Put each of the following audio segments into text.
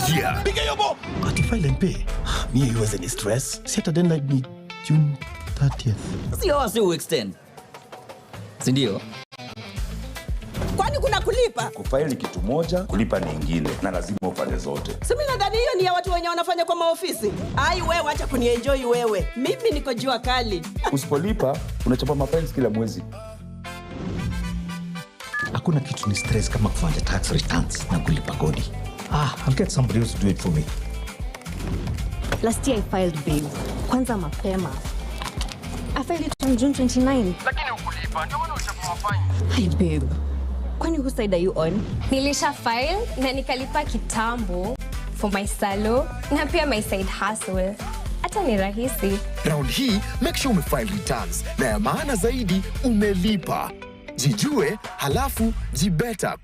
year. Piga hiyo bo. But if I let pay, me you was any stress. Set a deadline ni June 30th. Sio wasi extend. Si ndio? Kwani kuna kulipa? Kufaili kitu moja, kulipa ni ingine na lazima upande zote. Simi nadhani hiyo ni ya watu wenye wanafanya kwa maofisi. Ai wewe acha kunienjoy wewe. Mimi niko jua kali. Usipolipa unachapa mapenzi kila mwezi. Hakuna kitu ni stress kama kufanya tax returns na kulipa kodi. I'll get somebody else to do it for me. Last year I filed bill. Kwanza mapema. I filed it on June 29. Lakini ukulipa, ndio maana ulichapa mafaini. Hey babe. Kwani whose side are you on? Nilisha file na nikalipa kitambo for my salo na pia my side hustle. Hata ni rahisi. Round hii, make sure umefile returns. Na ya maana zaidi, umelipa. Jijue, halafu jibeta.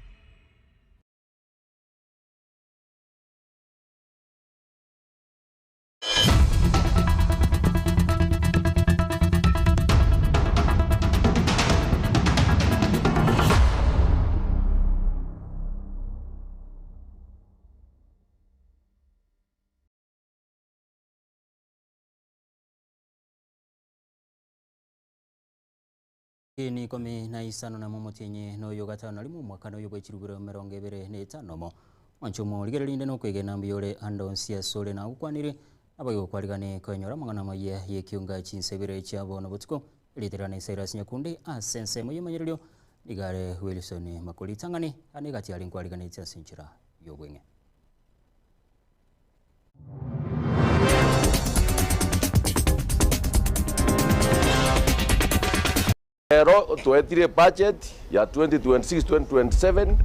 Ni komi na isano na momotienye no yogatano alimu mwakano yobo chiruguro meronge bere ne tanomo manchomo ligerinde no kwege nambiyole ando nsia sole na ukwanire abayo kwaligane konyora mangana maye ye kiunga chinsebere chabo no butiko literane Cyrus Nyakundi asense moye manyeryo igare Wilson Makoli tangani anigati alinkwaligane tsasinchira yobwenge. Ero tuetire budget ya 2026-2027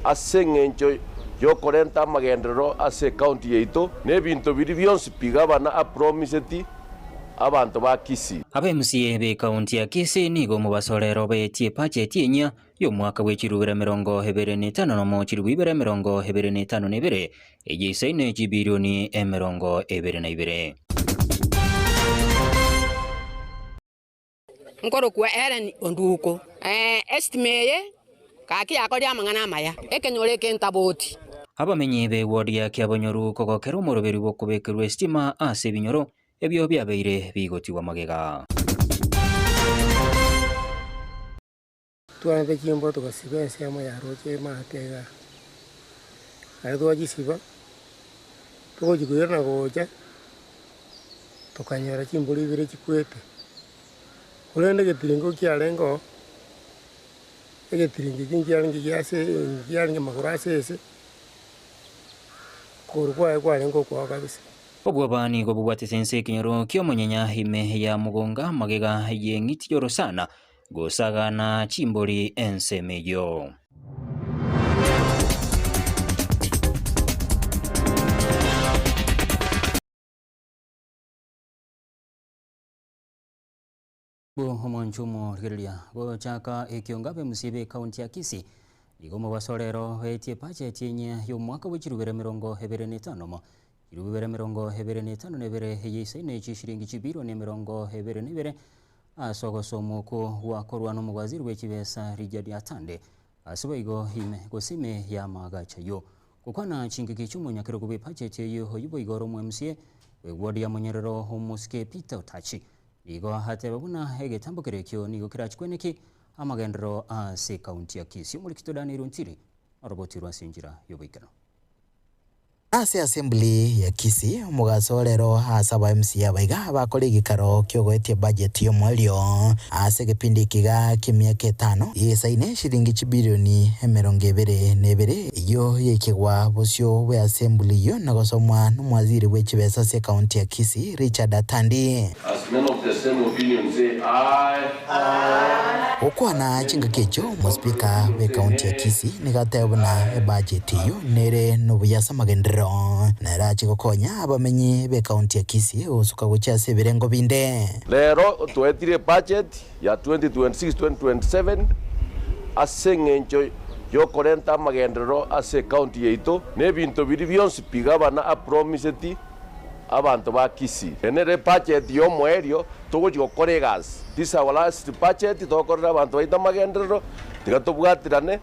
asengencho yokorenta magendero ase county yeito nebinto biri byonse pigabana a promiseti abantu ba Kisii. Abe MCA be county ya Kisii nigo mubasorero betie budget yenya yo mwaka w'ekirubira 25 no mo kirubira 25 egisaine bilioni 22. Nkoro kwa Ellen Onduko estimate kaki akori amangana maya ekenyore kentaboti abamenye be ward ya Kiabonyoru kogokera umuroberi wo kubekerwa estima ase binyoro ebyo byabeire bigotiwa magega tuanze kimbo tukasiba ensemo ya roche matega aidwa jisiba tukojikuyana goja tukanyora chimbuli bire chikwete kulende getiringo kialengo egetiringo kingialengo yase ngialengo magurase ese kurwa ekwalengo kwa kabisa obwo bani go bubwate sense kinyoro kyomunyenya hime ya mugonga magega yengiti yoro sana gosagana chimboli ensemeyo Homonchumo rigeria go chaka ekiongabe musibe county ya Kisii igomo basorero etie budget yenye yo mwaka w'ekirubere 25 mo irubere 25 nebere yesaine chishiringi bilioni 22 asogosomuko wakorwa no mugwaziri w'ekibesa Richard Atande asiboigo hime gosime ya magacha yo kukwana chingiki cy'umunyakiro gube budget yo hoyibo igoro mu MCA wegwadi ya munyerero homuske Peter Otachi igo hatebabuna hegetambukire kyo nigo kirachikweneki amagendero ase county ya Kisii muri kitodani runtiri aroboti rwasinjira yoboikano ase assembly ya Kisii mugasorero asaba MCA baiga bakore gikaro kyogoetie budget yo mwelio ase gipindi kiga kimyaka 5 yesaine shiringi bilioni 22 iyo yekigwa bosyo we assembly yo nagosomwa n'umwaziri w'ekibesa se county ya Kisii Richard Atandi. As men of the same opinion say aye. Okwana chinga kecho muspika we county ya Kisii nigatebona budget yo nere no buyasa magendero na rachi gokonya abamenyi be county ya Kisii osuka gochase birengo binde lero tuetire budget ya 2026-2027 asengencho yokorenta magendero ase county yeito nebinto biri byonse pigabana a promiseti abantu ba Kisii enere budget yo mwerio tugochikoregas this our last budget tokorera abantu baita magendero tigatubwatirane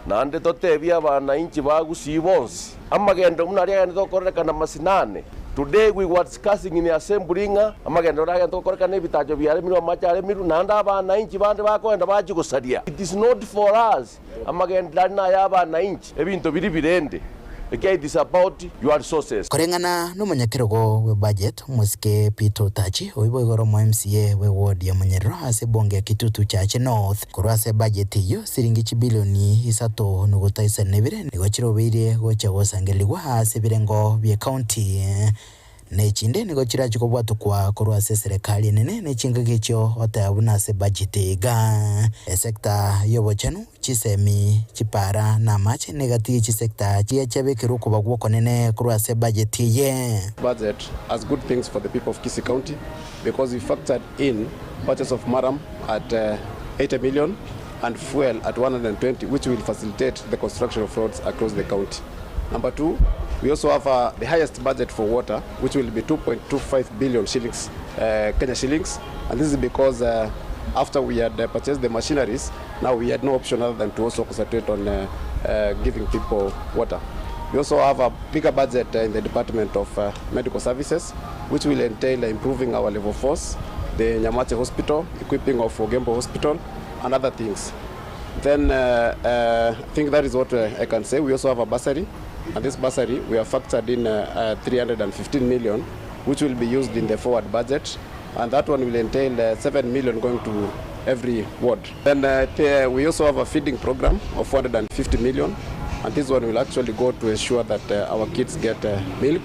nande totebia abananchi bagusi bonsi amagendo munaria tokorekana masinane. Today we were discussing in the assembly amagendo raga tokorekana ebitajo byare miru amachare miru nanda abananchi bande bakoenda baji gusaria. It is not for us amagendo na y'abananchi ebintu biri birende. It is about your resources. Korengana no munyakirogo we budget musike Peter Tachi oibo igoro mo MCA we ward ya Munyerero ase bonge Kitutu Chache North kurase budget iyo siringi bilioni 3.92 nigochiro beire gocha gosangeligwa ase birengo bya county nechinde nigochira chikobwatu kwa kurwase serikali nene nechinga gicho otayabuna se budget ga sector yobochanu chisemi chipara na mache negati chisekta chiachabekiru kubagwoko nene kurwase budget ye. Budget has good things for the people of Kisii County because we factored in purchase of maram at 80 million and fuel at 120, which will facilitate the construction of roads across the county. Number two, we also have the highest budget for water, which will be 2.25 billion shillings, Kenya shillings, and this is because after we had purchased the machineries, now we had no option other than to also concentrate on giving people water. We also have a bigger budget in the Department of Medical Services, which will entail improving our level 4s, the Nyamache Hospital, equipping of Ogembo Hospital, and other things. Then I think that is what I can say. We also have a bursary, and this bursary we have factored in 315 million, which will be used in the forward budget, and that one will entail 7 million going to every ward. Then we also have a feeding program of 450 million, and this one will actually go to ensure that our kids get milk.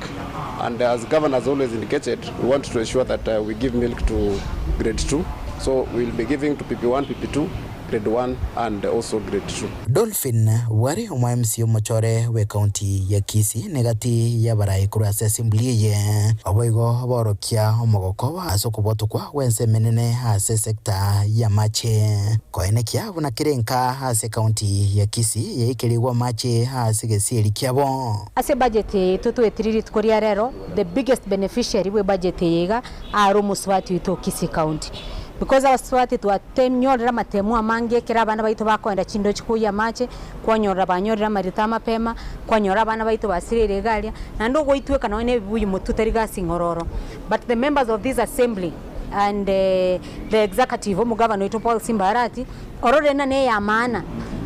And as governor has always indicated, we want to ensure that we give milk to grade 2. So we will be giving to PP1, PP2, grade 1 and also grade 2. Dolphin wari umamsi mochore we county ya Kisii negati ya barai kurase assembly ye aboigo borokia omogoko asokuboto kwa wense menene ase sector ya mache koenekia buna kirenka ase county ya Kisii yeikirigwa mache ase gesiri kiabo ase budget tutu etiriri tukoria rero the biggest beneficiary we budget yega aro muswati to Kisii county because our swati to atemnyorera matemu amange kera bana baito bakwenda chindo chikuya mache kwanyora banyorera maritama pema kwanyora bana baito basirire galia na ndogo itwe kana one buyi mututariga singororo but the members of this assembly and the executive omugavana wetu Paul Simbarati orore na ne ya maana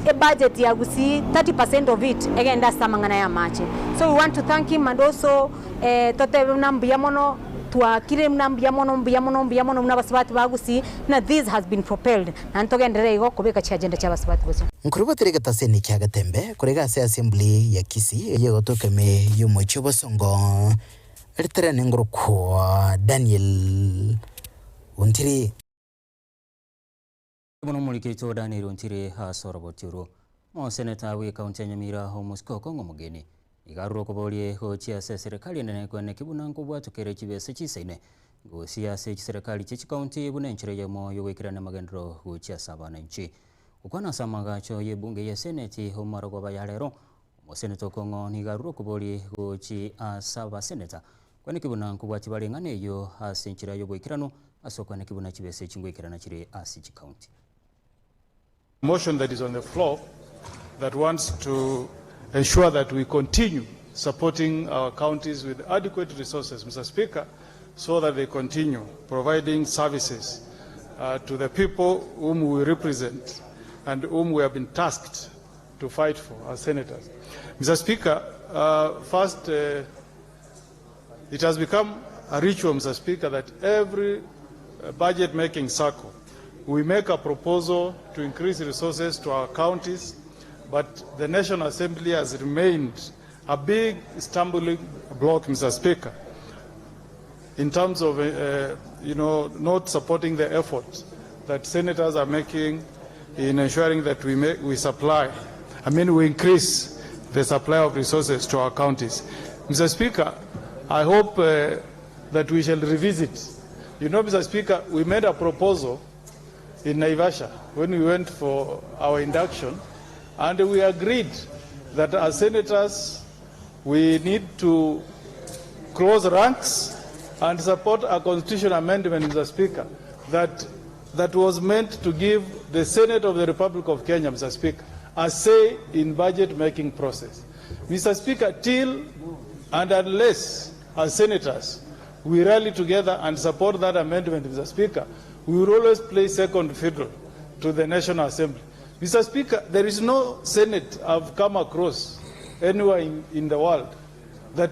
a budget ya gusi 30% of it egenda samangana ya mache so we want to thank him and also tote nambia mono tuakire mnambia mono mnabasibati bagusi na this has been propelled na ntogendere igo kubeka cha agenda cha basibati gusi nkuribo tereka taseni kya gatembe kurega se assembly ya Kisii yego tokeme yumocho bosongo eritere ngoro kwa Daniel Untiri Bono mulikito Daniel Untiri hasoro botiro mo senator we county ya Nyamira homusko kongo mugeni igaruro kobolie ho chia serikali nene kwene kibuna nkubwa tukere kibese chisaine go siasa serikali chichi county buna nchire yemo yowekirana magendro go chia sabana nchi ukwana samaga cho ye bunge ya senate ho marogo bayalero mo senator kongo ni garuro kobolie go chi asaba senator kwene kibuna nkubwa tibalengane yo asenchira yobwekirano asokwane kibuna kibese chingwekirana chire asichi county. Motion that is on the floor that wants to ensure that we continue supporting our counties with adequate resources, Mr. Speaker, so that they continue providing services to the people whom we represent and whom we have been tasked to fight for as senators. Mr. Speaker, first, it has become a ritual, Mr. Speaker, that every budget-making cycle, we make a proposal to increase resources to our counties, but the National Assembly has remained a big stumbling block, Mr. Speaker, in terms of, not supporting the effort that senators are making in ensuring that we increase the supply of resources to our counties. Mr. Speaker, I hope that we shall revisit. Mr. Speaker, we made a proposal in Naivasha when we went for our induction, and we agreed that as senators, we need to close ranks and support a constitutional amendment, Mr. Speaker, that was meant to give the Senate of the Republic of Kenya, Mr. Speaker, a say in budget making process. Mr. Speaker, till and unless as senators we rally together and support that amendment, Mr. Speaker, we will always play second fiddle to the National Assembly. Mr. Speaker, there is no Senate I've come across anywhere in the world that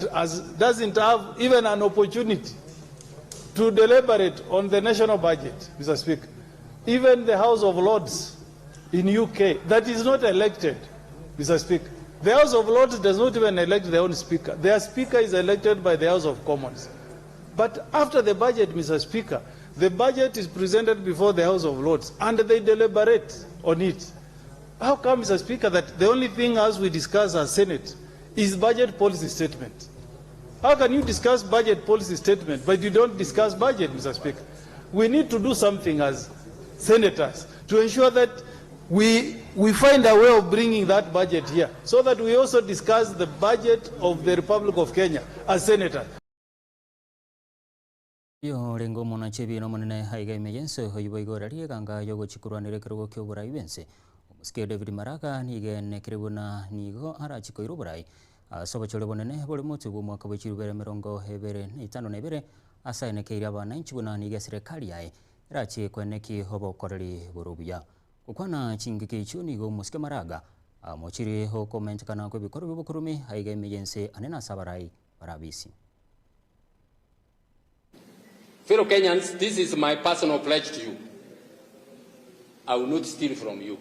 doesn't have even an opportunity to deliberate on the national budget, Mr. Speaker. Even the House of Lords in UK, that is not elected, Mr. Speaker. The House of Lords does not even elect their own speaker. Their speaker is elected by the House of Commons. But after the budget, Mr. Speaker, the budget is presented before the House of Lords and they deliberate on it. How come, Mr. Speaker, that the only thing as we discuss as Senate is budget policy statement? How can you discuss budget policy statement but you don't discuss budget, Mr. Speaker? We need to do something as senators to ensure that we find a way of bringing that budget here so that we also discuss the budget of the Republic of Kenya as senators. Yo rengo mona chebi no monene haiga emergency hoyibo igorari ganga yogo chikuranire kirugo kyo burai bense umuske David Maraga nige nekiribuna nigo arachiko iruburai sobo chole bonene bole mutu bu mwaka w'ikirubere 2025 asaine keira bana inchibuna nige serikali yae rachi kweneki hobo korali burubuya ukwana chingike cyo nigo umuske Maraga mochiri ho comment kana ko bikoro bibukurumi haiga emergency anena sabarai barabisi. Fellow Kenyans, this is my personal pledge to you. I will not steal from you.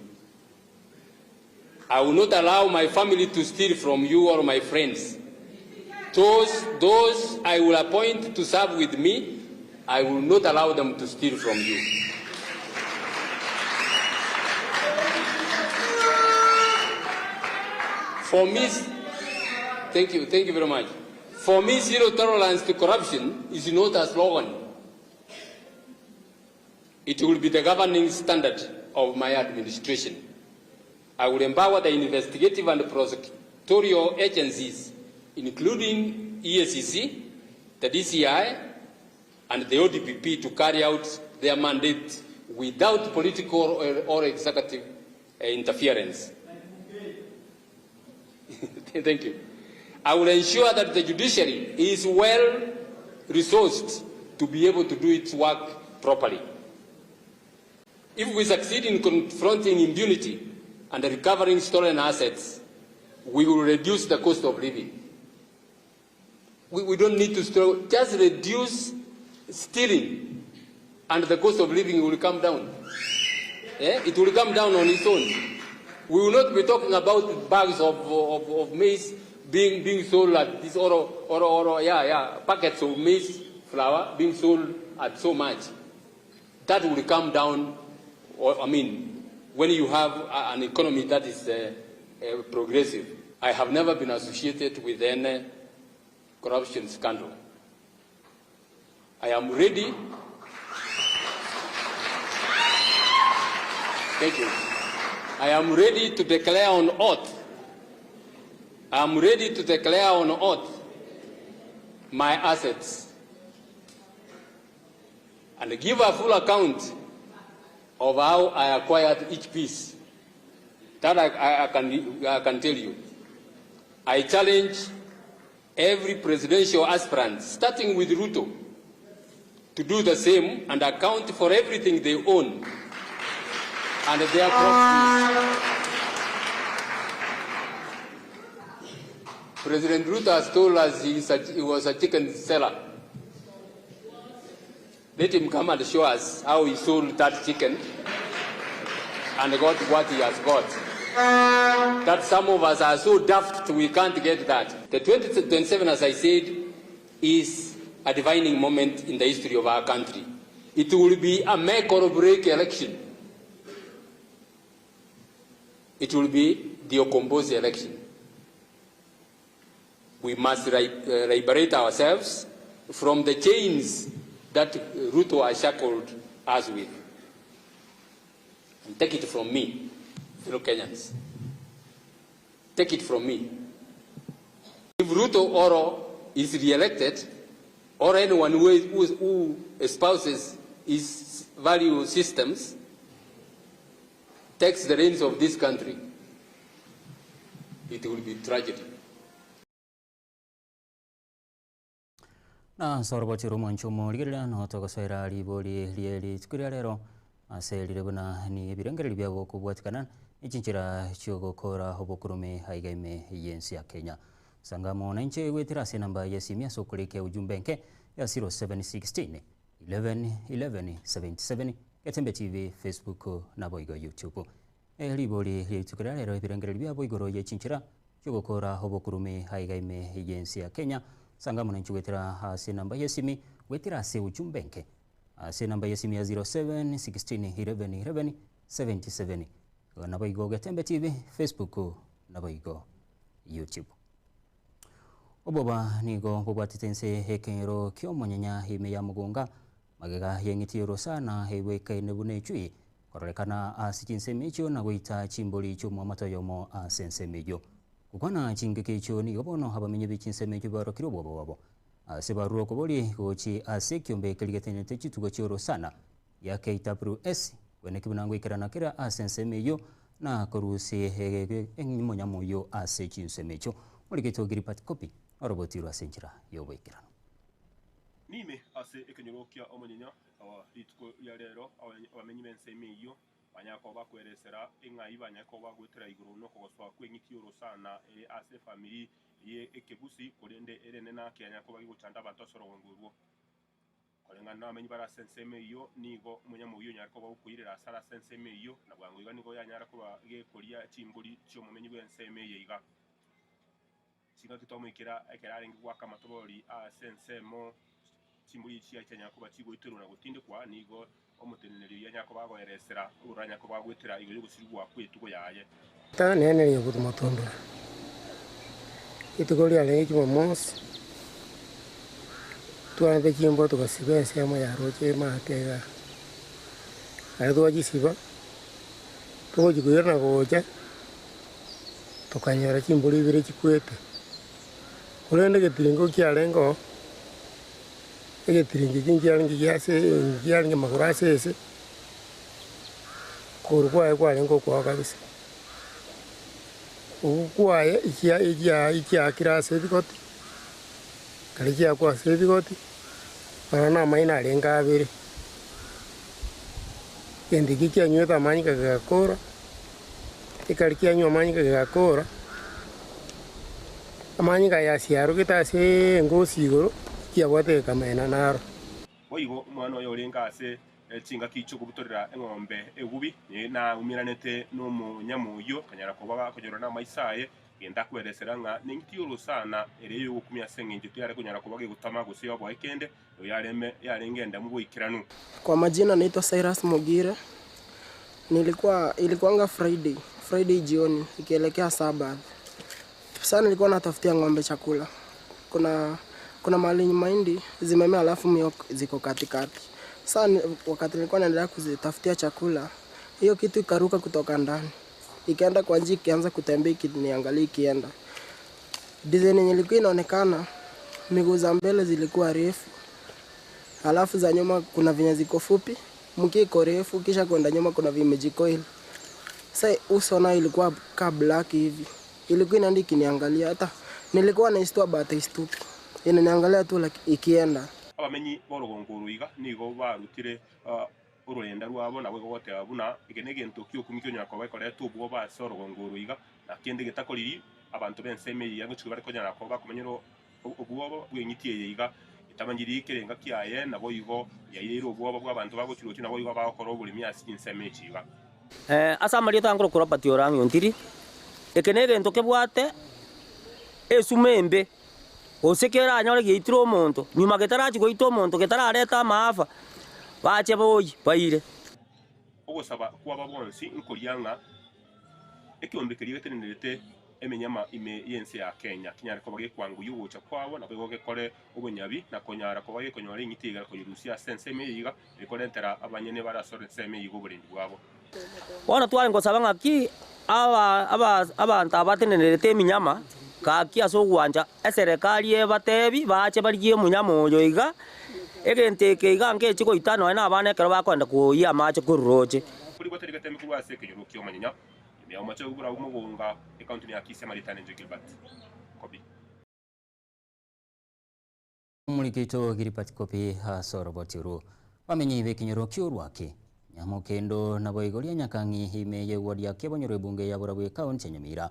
I will not allow my family to steal from you or my friends. Those I will appoint to serve with me, I will not allow them to steal from you. For me, thank you very much. For me, zero tolerance to corruption is not a slogan. It will be the governing standard of my administration. I will empower the investigative and prosecutorial agencies, including EACC, the DCI, and the ODPP to carry out their mandate without political or executive interference. Thank you. I will ensure that the judiciary is well resourced to be able to do its work properly. If we succeed in confronting impunity and recovering stolen assets, we will reduce the cost of living. We don't need to just reduce stealing and the cost of living will come down. It will come down on its own. We will not be talking about bags of maize being sold at this packets of maize flour being sold at so much. That will come down. I mean, when you have an economy that is progressive. I have never been associated with any corruption scandal. I am ready. Thank you. I am ready to declare on oath. I am ready to declare on oath my assets and give a full account of how I acquired each piece. That I can tell you. I challenge every presidential aspirant, starting with Ruto, to do the same and account for everything they own and their property. President Ruto has told us he was a chicken seller. Let him come and show us how he sold that chicken and got what he has got. That some of us are so daft we can't get that. The 2027, as I said, is a defining moment in the history of our country. It will be a make or break election. It will be the Okombozi election. We must liberate ourselves from the chains that Ruto has shackled us with. And take it from me, fellow Kenyans. Take it from me. If Ruto Oro is re-elected, or anyone who espouses his value systems, takes the reins of this country, it will be tragedy. Na soroboti rumonchumo ligirira no togosoera liboli lieli tukuria rero ase lirebuna ni birengereri byabo kubwatikana ichinchira cyogokora hobokurume haigaime yensi ya Kenya sangamo na nche wetira se namba ya simia sokoleke ujumbe nke ya 0716 11 11 77 Gatembe TV Facebook na boigo YouTube liboli litukira rero birengereri byabo igoro yechinchira cyogokora hobokurume haigaime yensi ya Kenya sanga mwananchi wetira ase namba yesimi wetira ase ujumbe nke ase namba yesimi ya 07 16 11 11 77 na boigo Gatembe TV Facebook na boigo YouTube oboba nigo bobwatitense hekero kyo monyanya hime ya mugunga magega yengitiro sana heweka inebune chui kororekana asikinsemicho na goita chimboli cyo mu matoyomo asensemejo kukwana chingeke cyo ni gobono habamenye bichinsemejo barokiro bobo babo sebaruo koboli gochi asekyombe keligetenete chitugo cyoro sana ya KWS weneke binango ikarana kira asensemejo na korusi hege enyimonyamoyo asechinsemejo oligeto giripati copy orobotiro asenjira yobekirano nime ase ekenyorokia omonyenya awa ritko ya rero abamenyi bensemiyo banyako bakweresera engai banyako bagwetera iguru no kogoswa kwengitioro sana ase family ye ekebusi kolende erene na Kenya ko bagiguchanda batosoro ngurwo kolenga na amenyi bara sensemiyo nigo munyamuyo nyarko bakuirira sara sensemiyo na bwangu iga nigo yanyara ko bagekoria chimbuli cyo mumenyi bensemiyo iga singa kitomwikira ekerarengi gwaka matobori sensemo chimbuli chia Kenya ko bachigo itero na gutindikwa nigo omuteneneri yanyako bagoeresera uranya ko bagwetera igo gusirwa kwetugo yaye ta nene yo kutumotondo itugoli ale iki momos tuande chimbo tukasibe sema ya roche matega ale tuwaji siba tuwaji kuyerna goja tukanyara chimboli bire chikwete kulende getiringo kyalengo egetiringi kingialingi yase ngialingi makurase ese kurukwaye kwalengo kwa kabisa ukwaye ikia kirase bikoti kalikia kwa se bikoti ana maina lenga abere kendi kikia nyweta manyika gakora ikalikia nywa manyika gakora amanyika ya siaru kitase ngosi igoro kia wate kamena naro oigo mwana yo lenga ase tinga kicho kubutorera engombe egubi na umiranete no munyamuyo kanyara kobaga kujoro na maisaye genda kweresera nga ningitiyo sana ereyo gukumya senge tuyare kunyara kobaga gutama gusiyo bwa ikende yareme yarengenda mu bwikiranu. Kwa majina naitwa Cyrus Mugira. Ilikuanga Friday jioni ikielekea Sabath. Sasa nilikuwa natafutia ng'ombe chakula. Kuna mahali mahindi zimemea alafu mio ziko katikati. Sasa wakati nilikuwa naendelea kuzitafutia chakula, hiyo kitu ikaruka kutoka ndani. Ikaenda kwa njia ikianza kutembea ikiniangalia ikienda. Design yenye ilikuwa inaonekana miguu za mbele zilikuwa refu. Alafu za nyuma kuna venye ziko fupi, mkia iko refu kisha kwenda nyuma kuna vimejikoil. Sasa uso nao ilikuwa ka black hivi. Ilikuwa inaenda ikiniangalia hata nilikuwa naistua bata istupi. Inaniangalia tu ikienda. Abamenyi borogonguru iga nigo barutire urenda rwabo nabwo gote abuna igenege ntokyo kumikyo nyako bakore tubwo ba sorogonguru iga na kende getakoriri abantu benseme yango chwe bari konyara ko bakumenyero ubwo bwenyitie iga itamangiri ikirenga kiaye nabo igo yairiro ubwo bw'abantu bagukiro nabo igo bakora buri myasi inseme chiga asa mari tangro kura patiorangi ontiri ekenege ntoke bwate esumembe osekera anyore geitiro omonto nyuma getarachi goito omonto getarareta maafa bache boyi baire ogosaba kwaba bonsi nkorianga ekyombe keri getenenete emenyama ime yense ya Kenya kinyara ko bage kwangu yugocha kwabo nabo gekore obunyabi na konyara ko bage konyora inyitiga ko yurusia sense meyiga bikorentera abanyene barasore seme yigo burindi bwabo wana twari ngosaba ngaki abantu abatenenete eminyama kaki asogwanja eserikali ebatebi bache barigie munyama oyo iga egenteke iga nke chiko itano na abana kero bakwenda kuya mache kuroche kuri boterega temi kubase kenyo kyo manyanya ya omache gubura umugunga account ni akise maritane nje Gilbert Kobi Mulikito Gilbert Kobi hasoro botiru wamenye ibe kinyoro kyurwake nyamukendo nabo igolia nyakangi himeye wodi ya kebonyoro bunge ya Burabwe county Nyamira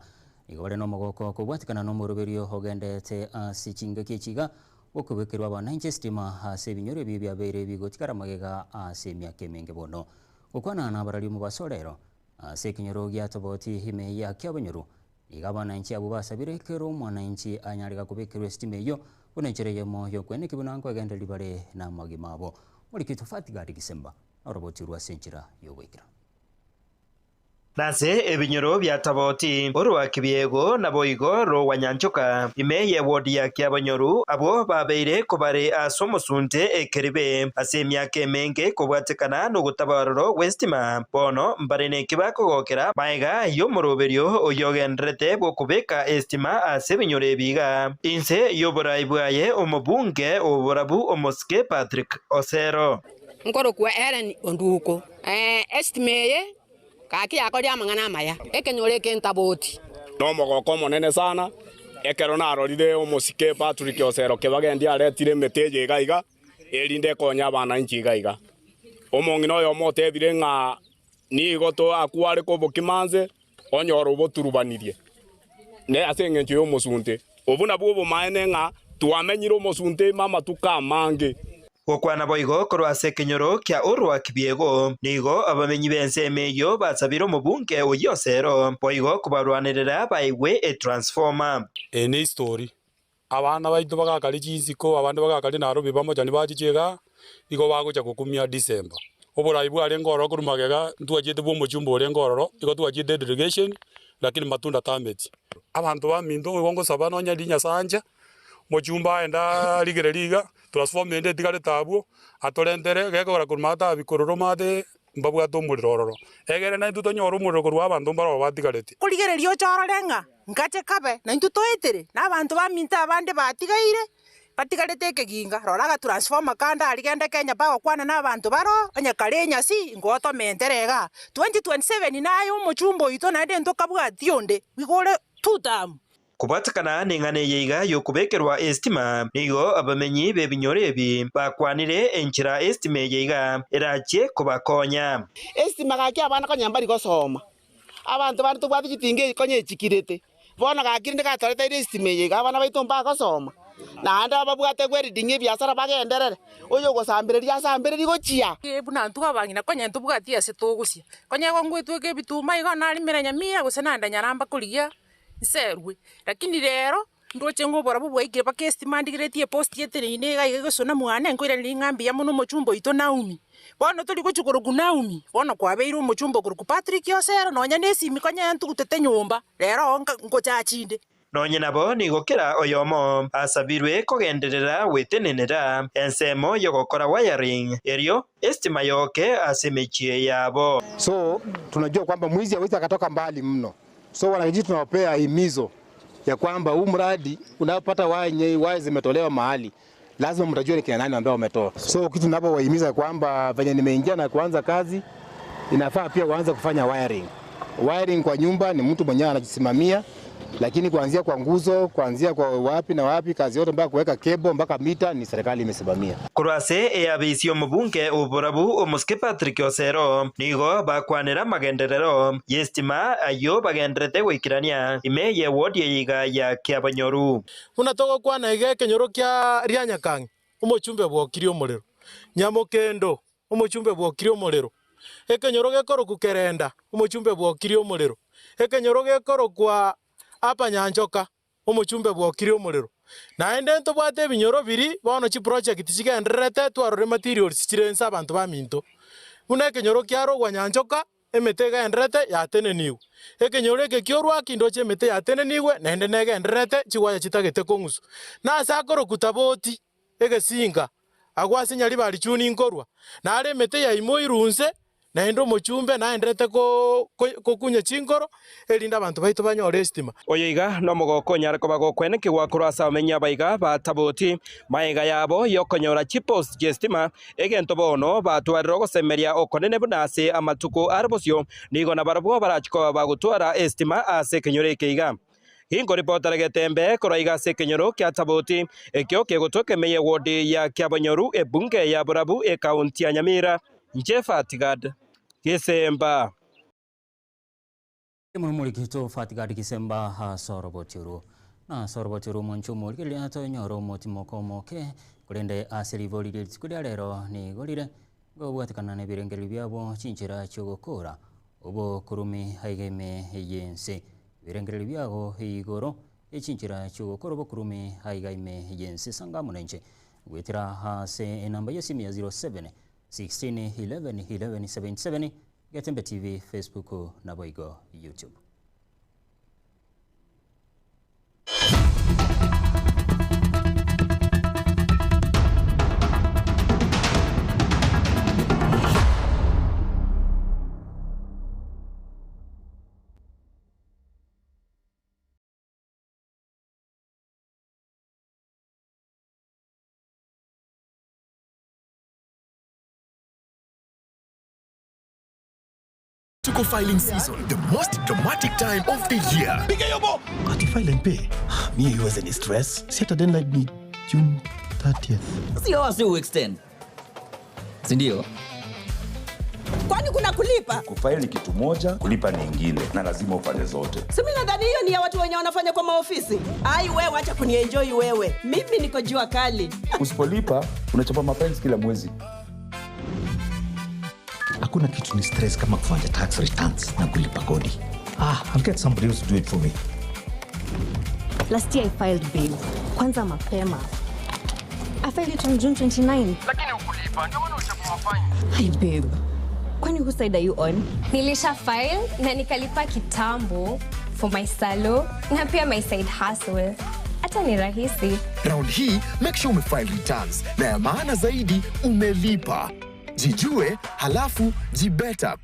igore no mogoko kubwatikana no muruberio hogendete asichinga kichiga okubekirwa abananchi stima hase binyoro bibya bere bigotikara magega ase myake menge bono ukwana na barali mu basolero ase kinyoro gya toboti hime ya kyabonyoro igabananchi abo basabire kero mwananchi anyarika kubekirwa stima yo unenchereye mo yo kwene kibunango agenda libare na magimabo muri kitofati gari Disemba roboti rwa senchira yo wekira nase ebinyoro bya taboti orwa kibiego na boigo ro wanyanchoka imeye wodi ya kyabonyoru abo babeire kubare asomosunte ekeribe asemya kemenge kubwatekana no gutabaroro westima bono mbarene kibako gokera maiga yo moroberio oyogendrete bokubeka estima asebinyore biga inse yoboraibwaye omobunge oborabu omoske Patrick Osero nkoro kwa Ellen Onduko estimeye kaki yako dia mangana maya ekenyore kentaboti no mogoko monene sana ekero narorire omosike Patrick Osero kebagendi aretire meteje gaiga erinde konya bana inchi gaiga omongino yo motebire nga ni goto akware ko bokimanze onyoro boturubanirie ne asengencho yo mosunte obuna bwo maene nga tuamenyiro mosunte mama tukamange Okwana boigo korwa sekenyoro kya urwa kibiego nigo abamenyi bense meyo basabiro mubunge oyosero boigo kubarwanirira baiwe e transformer ene story abana baito bagakali chisiko abandi bagakali naro bibamo jani bachichega igo bagocha kukumia December obora ibu ale ngoro kurumagega ntuajete bo mochumbo ole ngororo igo tuajete delegation lakini matunda tameti abantu baminto ngongo sabano nya linya sanja mochumba enda ligere liga transform ende tigare tabu atolendere gekora kurmata bikororo mate mbabwa tomurororo egere na ntuto nyoro muroro kurwa abantu mbaro batigarete kuligere lyo chororenga ngache kabe na ntuto etere na abantu baminta abande batigaire batigarete keginga roraga transform kanda aligende Kenya bago kwana na abantu baro anya kalenya si ngoto menterega 2027 nayo muchumbo ito na ende ntokabwa tionde bigore tutam kubatakana ningane yeiga yo kubekerwa estima nigo abamenyi bebinyore ebi bakwanire enchira estima yeiga erache kubakonya estima gaki abana konyambari gosoma abantu bantu bwati kitinge konye chikirete bona gakirinde gatorete estima yeiga abana baitomba gosoma na anda babwate gweri dinge biasara bagenderere oyo gosambireri asambireri gochia ebuna ntu abangina konye ntu bwati ase togusia konye gongwetweke bituma igo nari miranya mia gusenanda nyaramba kurigia serwe lakini rero ndoche ngobora bubwaikire bakestima ndigiretie post yeterine ga gusona mwana ngoira lingambi ya muno mochumbo ito Naomi bono tuli guchukuru ku Naomi bono kwabeiro mochumbo ku Patrick Osero nonya nesimi konya ntu gutete nyumba rero ngochachinde nonye nabo nigokera oyomo asabirwe kogenderera wetenenera ensemo yogokora wiring erio estima yoke asemechie yabo so tunajua kwamba mwizi hawezi akatoka mbali mno. So wanakijiji tunawapea himizo ya kwamba huu mradi unapata waya zimetolewa mahali lazima mtajua ni kina nani ambao wametoa. So kitu ninapowahimiza kwamba venye nimeingia na kuanza kazi inafaa pia waanze kufanya wiring. Wiring kwa nyumba ni mtu mwenyewe anajisimamia, lakini kuanzia kwa nguzo, kuanzia kwa wapi na wapi, kazi yote mpaka kuweka cable mpaka mita ni serikali imesimamia. Kurase ya bisio mubunge uborabu omoske Patrick Osero nigo bakwanira magenderero yestima ayo bagendrete gwikirania imeye wodi yiga ya Kyabonyoru unatoka kwana ige kenyoro kya Rianyakangi umuchumbe bwokiri omorero Nyamukendo umuchumbe bwokiri omorero ekenyoro gekoro kukerenda umuchumbe bwokiri omorero ekenyoro gekoro kwa apa Nyanchoka umuchumbe bwokiri omorero naende nto bwate binyoro biri bono chi project chigenderete twarore materials chirensa abantu baminto buna kenyoro kyaro gwa Nyanchoka emete genderete yateneniwe ekenyoro eke kyorwa kindoche emete yateneniwe naende negenderete chiwaya chitagete kongusu nasa akoro kutaboti egesinga agwase nyari bari chuni nkorwa nare emete ya imo irunse na endo mochumbe na endrete kunya chingoro elinda abantu baitu banyore estima oyiga no mogoko nyara ko bagokwe kigwa kurasa amenya baiga bataboti maiga yabo yokonyora chipos gestima egento bono batwariro gosemeria okonene bunase amatuko arbosio nigo na barabo barachiko bagutwara estima ase kenyore keiga hingo reporter getembe koraiga se kenyoro kya taboti ekyo kegotoke meye wodi ya Kyabonyoru ebunge ya Burabu e kaunti ya Nyamira Fatigad Kisemba Muri kito Fatigad Kisemba ha Sorobotiru na Sorobotiru monchumo kili ato nyoro motimoko moke kulende asili volili tikulia lero ni golire go watikana ne birengeli byabo chinchira chogokora obo kurumi haigeme yense birengeli byabo igoro echinchira chogokora obo kurumi haigaime yense sanga munenche gwetira ha se namba yesimu ya 07 16 11 11 77 Getembe TV Facebook na Boigo YouTube. Tuko filing season, the most dramatic time of the year. Piga yobo! Ati file and pay. Me you was any stress. Set a deadline ni June 30th. Sio wasi extend. Sindio? Kwani kuna kulipa? Kufile ni kitu moja, kulipa ni ingine na lazima ufanye zote. Simi nadhani hiyo ni ya watu wenye wanafanya kwa maofisi. Ai wewe acha kunienjoy wewe. Mimi niko jua kali. Usipolipa unachapa mapenzi kila mwezi. Hakuna kitu ni stress kama kufanya tax returns na kulipa kodi. I'll get somebody else to do it for me. Last year I filed bill. Kwanza mapema. I filed it on June 29. Lakini ukulipa, ndio maana uchapo mafine. Hi babe. Kwani who side are you on? Nilisha file na nikalipa kitambo for my salo na pia my side hustle. Hata ni rahisi. Round hii, make sure umefile returns na ya maana zaidi umelipa. Jijue, halafu jibeta.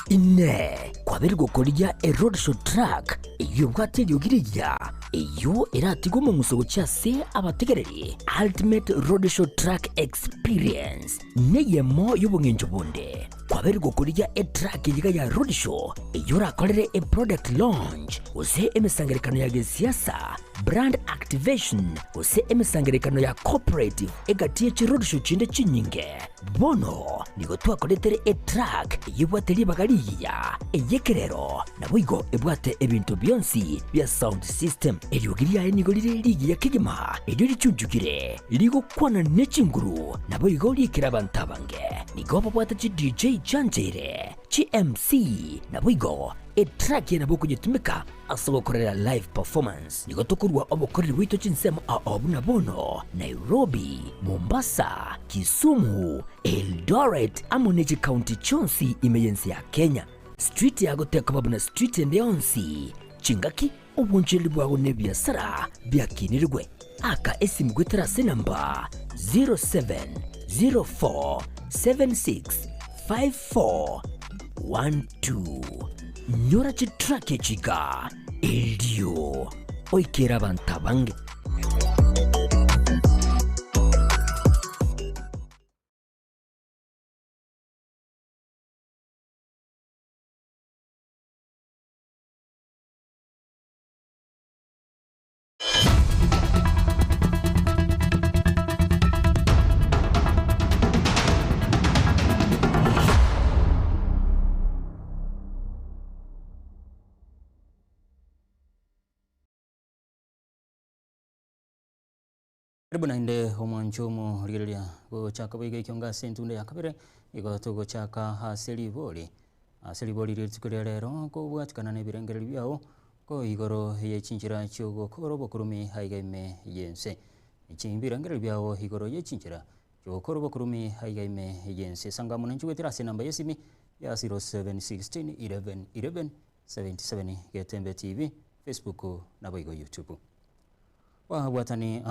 Ine kwabiri gukorya a road show track iyo bwatiri ugiriya iyo iratigo mu musogo cyase abategereri ultimate road show track experience neyemo y'ubungenjo bunde kwabiri gukorya a track yiga ya road show iyo rakorere a product launch use emisangerekano ya gesiasa brand activation use emisangerekano ya cooperative egatiye chi road show chinde chinyinge bono nigo twakoretere a track yibwateri bagariya eyekerero na bwigo ebwate ebintu byonsi bya sound system eriugiriya nigo riri ligi ya kigima eryo richunjugire ligo kwana nechinguru na bwigo likira bantabange nigo babwata chi DJ Chanjere chi MC na bwigo a track yana boko nyitumika asobokorera live performance nigo tokurwa obokoreri wito chinsemo a obuna bono Nairobi, Mombasa, Kisumu, Eldoret amoneji county chonsi imeyensi ya Kenya street ya goteka babuna street endeonsi chingaki obunjeli bwago ne biasara byakinirwe aka esimu gwetera namba 0704765412 nyora chitrake chiga eldio oikera bantabange Karibu nainde omwanchomo rigereria gochaka bwige kyonga sentunde yakabere igo tugochaka haseli boli ritukuria rero ko bwatikana ne birengeri byao ko igoro ye chinchira chogo koro bokurumi haigaime yense ichimbirengeri byao igoro ye chinchira chogo koro bokurumi haigaime yense sanga munanchu wetira namba yesimi ya 0716 11 11 77 Getembe TV Facebook na bwigo YouTube. wabwatani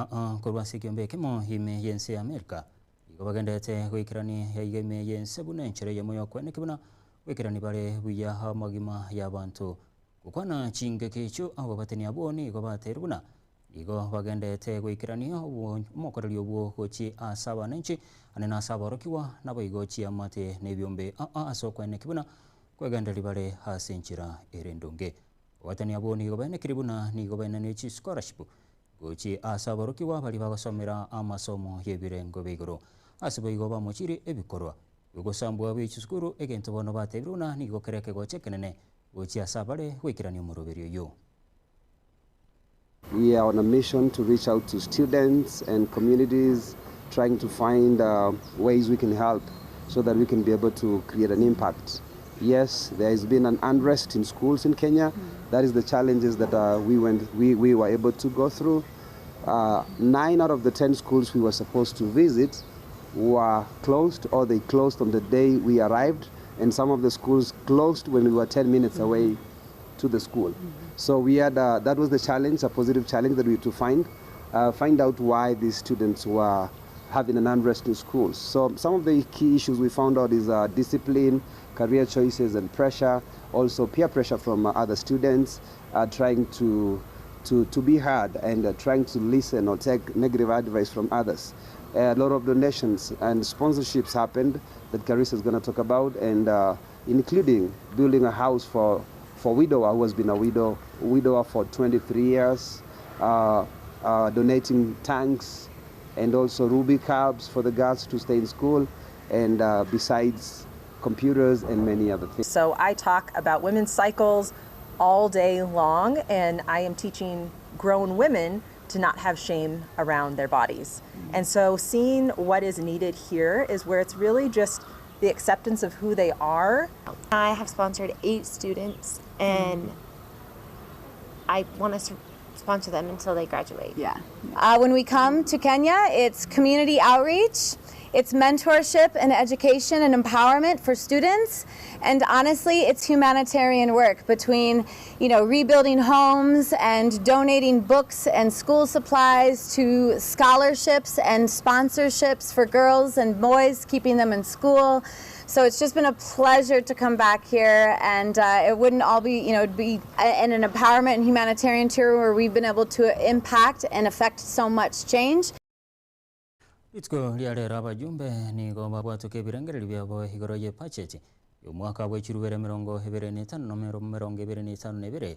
kurwasi kiombe kimo hime yense Amerika igo bagendete gwikirani ya igeme yense bune nchere yemoyo kwene kibuna gwikirani bare buya ha magima y'abantu gukwana chingeke cyo abo batani aboni igo baterubuna igo bagendete gwikirani umukoreri obwo gochi asaba nenchi anena asaba rokiwa nabo igo chi amate nebyombe aso kwene kibuna kwegenderi bare hasenchira erendonge watani aboni igo bene kiribuna nigo bene nechi scholarship gochi asaba rokiwa bali bagasomera amasomo yebirengo bigoro asibo igo bamuchiri ebikorwa ugosambwa b'ikisukuru egento bono batebiruna nigo kereke gochekenene gochi asabare gwikirani umuroberio yo. We are on a mission to reach out to students and communities, trying to find ways we can help so that we can be able to create an impact. Yes, there has been an unrest in schools in Kenya. That is the challenges that we were able to go through. 9 out of the 10 schools we were supposed to visit were closed, or they closed on the day we arrived, and some of the schools closed when we were 10 minutes away to the school. So we had that was the challenge, a positive challenge that we had to find out why these students were having an unrest in schools. So some of the key issues we found out is discipline, career choices and pressure, also peer pressure from other students, trying to be heard and trying to listen or take negative advice from others. A lot of donations and sponsorships happened that Carissa is going to talk about, and including building a house for widower who has been a widower for 23 years, donating tanks and also Ruby cabs for the girls to stay in school, and besides computers and many other things. So I talk about women's cycles all day long, and I am teaching grown women to not have shame around their bodies. And so seeing what is needed here is where it's really just the acceptance of who they are. I have sponsored 8 students, and I want to sponsor them until they graduate. Yeah. When we come to Kenya, it's community outreach, it's mentorship and education and empowerment for students, and honestly, it's humanitarian work between, rebuilding homes and donating books and school supplies to scholarships and sponsorships for girls and boys, keeping them in school. So it's just been a pleasure to come back here, and it wouldn't all be, it'd be an empowerment and humanitarian tour where we've been able to impact and affect so much change. Itko lialera abajumbe nigo babwatuke ebirengereri byabo igoro ye pacheti y'omwaka bw'ekirubere 2025 no 2025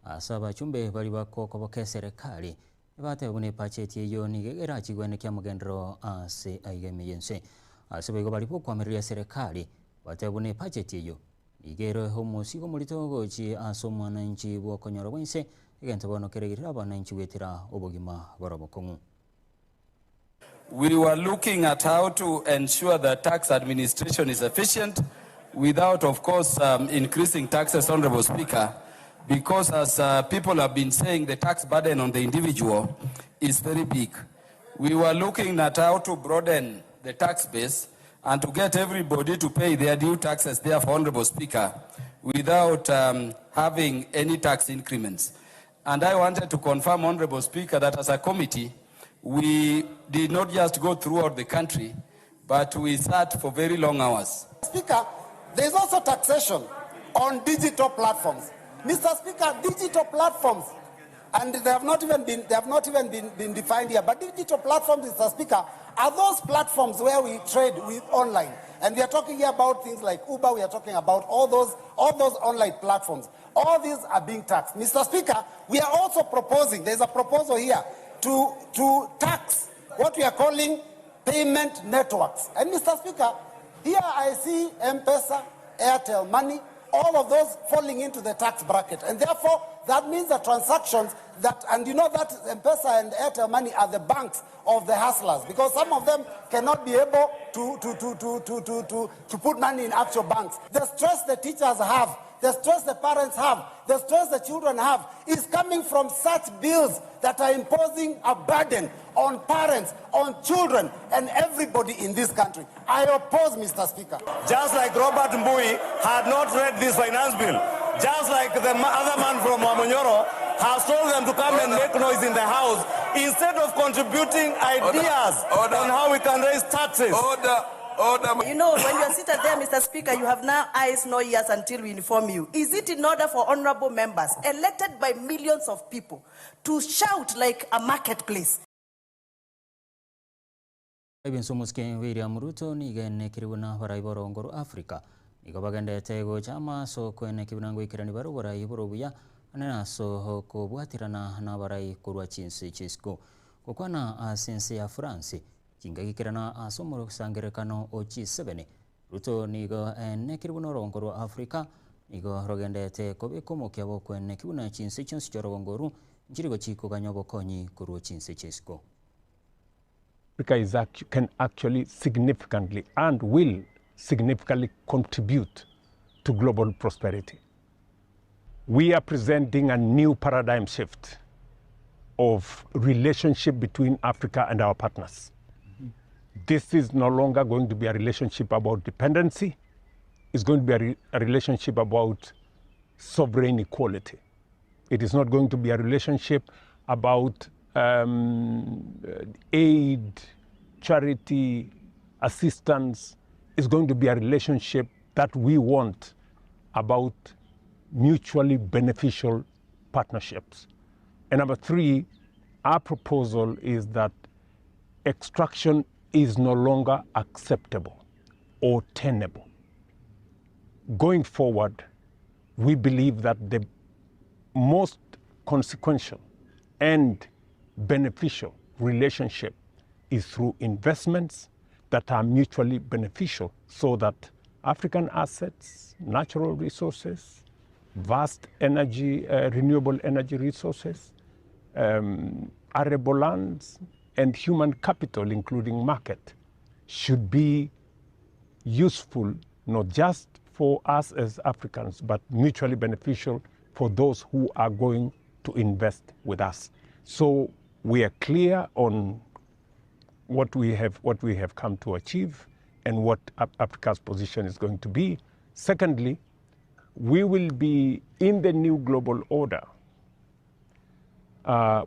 asa abachumbe bali bakokoboka serikali batebune pacheti eyo nigegera kigwene kya mugendero ase aigeme yense ase bigo bali kwamiria serikali batebune pacheti eyo igero homusigo mulito gochi ase omwananchi bwokonyoro bwense egento bono keregirira abananchi wetira obogima borobokongu. We were looking at how to ensure that tax administration is efficient without, of course, increasing taxes, Honorable Speaker, because as people have been saying, the tax burden on the individual is very big. We were looking at how to broaden the tax base and to get everybody to pay their due taxes there, for Honorable Speaker, without having any tax increments. And I wanted to confirm, Honorable Speaker, that as a committee, we did not just go throughout the country, but we sat for very long hours. Speaker, there is also taxation on digital platforms. Mr. Speaker, digital platforms, and they have not even been defined here, but digital platforms, Mr. Speaker, are those platforms where we trade with online. And we are talking here about things like Uber, we are talking about all those online platforms. All these are being taxed. Mr. Speaker, we are also proposing, there's a proposal here, to tax what we are calling payment networks. And Mr. Speaker, here I see M-Pesa, Airtel Money, all of those falling into the tax bracket. And therefore, that means the transactions that, and you know that M-Pesa and Airtel Money are the banks of the hustlers, because some of them cannot be able to put money in actual banks. The stress the teachers have, the stress the parents have, the stress the children have is coming from such bills that are imposing a burden on parents, on children, and everybody in this country. I oppose, Mr. Speaker. Just like Robert Mbui had not read this finance bill, just like the other man from Wamunyoro has told them to come and make noise in the house instead of contributing ideas on how we can raise taxes. You know, when you are seated there, Mr. Speaker, you have now eyes, no ears until we inform you. Is it in order for honorable members, elected by millions of people, to shout like a marketplace? Ibinsomuske William Ruto nigene kiribuna baraiboro ngoro Afrika. Niko bagendete go chama so kwene kibinango ikirani baro barai borobuya anena so ko bwatirana na barai kurwa chinsi chisco. Kokwana asense ya France. Kingagikirana asomoro sangerekano o G7 Ruto nigo ene kiribuna rongoro Afrika nigo rogendete kobe komo kyabo kwene kibuna chinsi chinsi chorongoro njirigo chiko ganyobo konyi kurwo chinsi chisco. Africa can actually significantly and will significantly contribute to global prosperity. We are presenting a new paradigm shift of relationship between Africa and our partners. This is no longer going to be a relationship about dependency. It's going to be a relationship about sovereign equality. It is not going to be a relationship about aid, charity, assistance. Is going to be a relationship that we want about mutually beneficial partnerships. And number three, our proposal is that extraction is no longer acceptable or tenable. Going forward, we believe that the most consequential and beneficial relationship is through investments that are mutually beneficial so that African assets, natural resources, vast energy, renewable energy resources, arable lands, and human capital, including market, should be useful not just for us as Africans, but mutually beneficial for those who are going to invest with us. So we are clear on what we have come to achieve and what Africa's position is going to be. Secondly, we will be in the new global order.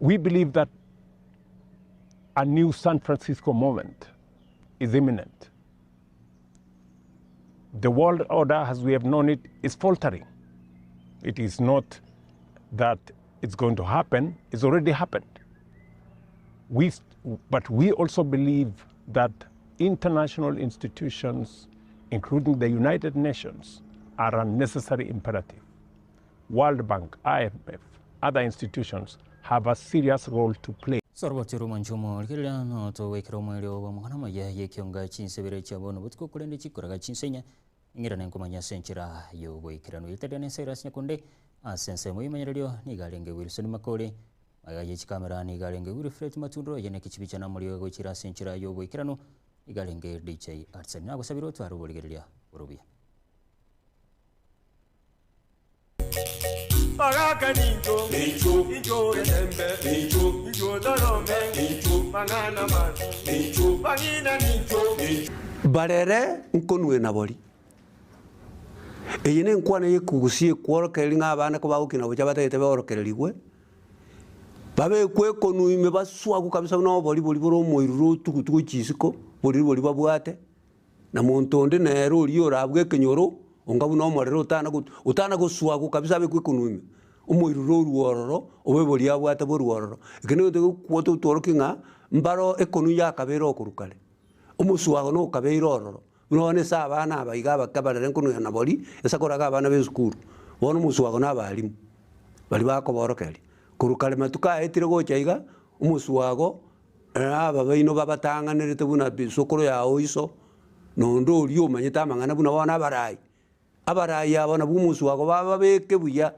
We believe that a new San Francisco moment is imminent. The world order as we have known it is faltering. It is not that it's going to happen, it's already happened. But we also believe that international institutions, including the United Nations, are a necessary imperative. World Bank, IMF, other institutions have a serious role to play. Sorbotiru manchumo kirya no to wekro mwelio wa mwana maya yekionga chinsebere chabono butko kulende chikoraga chinsenya ngira nenkomanya senchira yo wekirano itedene seras nyakonde asense muyimanyirio nigalenge Wilson Makole magaye chikamera nigalenge Wilfred Matundro yene kichibicha na mulio gochira senchira yo wekirano igalenge DJ Arsen nabo sabiro twaru boligeria borobia Bagaka ninjo, ninjo enembe, ninjo darome, mangana man, bangina ninjo. Barere nkonwe na boli. Eyine nkwana yekugusie kworokereri ng'abana ko bagukina bucha batete borokererigwe. Babe kwe konuime baswagu kabisa no boli boro moiruru tukutuku chisiko, boli babwate. Na montonde nero uriyo rabwe kenyoro. Ongabu no morero utana guswagu kabisa be kwikunuime umoiruro ruororo obebori abwate boruororo ikene gute kwoto torokinga mbaro ekonu ya kabero okurukale umuswago no kabero ororo none sa abana abayiga bakabarere nkunu na bori esakoraga abana be skuru wono muswago na abalimu bali bakoborokeri kurukale matuka etire gochaiga umuswago aba baino babatanganirete buna bisokoro ya oiso nondo uriyo manyeta mangana buna wana barayi abarayi abana bumusu wako babeke buya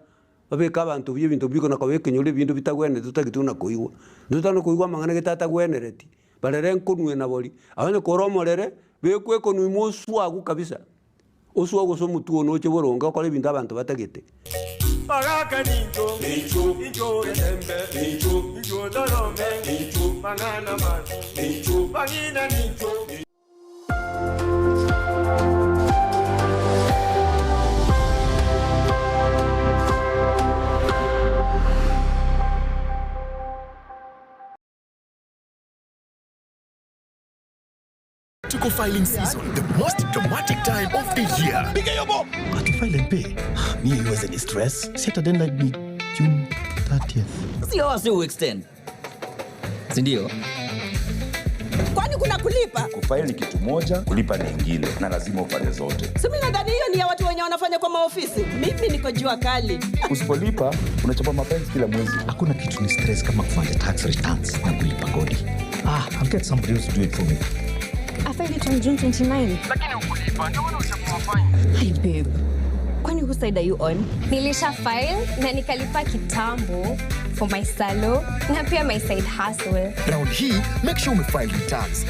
babeka abantu byo bintu biko nakabeke nyole bintu bitagwene tutagituna koiwa ndutano koiwa mangana getata gwenereti balere nkonwe na boli abane koromorere bekwe konwe musu agu kabisa osu agu so mutu ono che boronga kole bintu abantu batagete Bagaka ninjo, ninjo enembe, ninjo darome, mangana man, bangina ninjo. Iko filing season, the most dramatic time of the year. Ati file and pay. Me iweze ni stress. Set a deadline ni June 30th. Sio wasi extend. Si ndio? Kwani kuna kulipa? Kufaili ni kitu moja, kulipa ni ingine, na lazima ufanye zote. Si mimi nadhani hiyo ni ya watu wenye wanafanya kwa maofisi. Mimi niko jua kali. Usipolipa unachapa mapenzi kila mwezi. Hakuna kitu ni stress kama kufanya tax returns na kulipa kodi. I'll get somebody else to do it for me. I filed it on June 29. Lakini ukulipa, ndio maana uchapo mafaini. Hey babe, kwani whose side are you on? Nilisha file na nikalipa kitambo for my salo na pia my side hustle. Round hii, make sure umefile returns.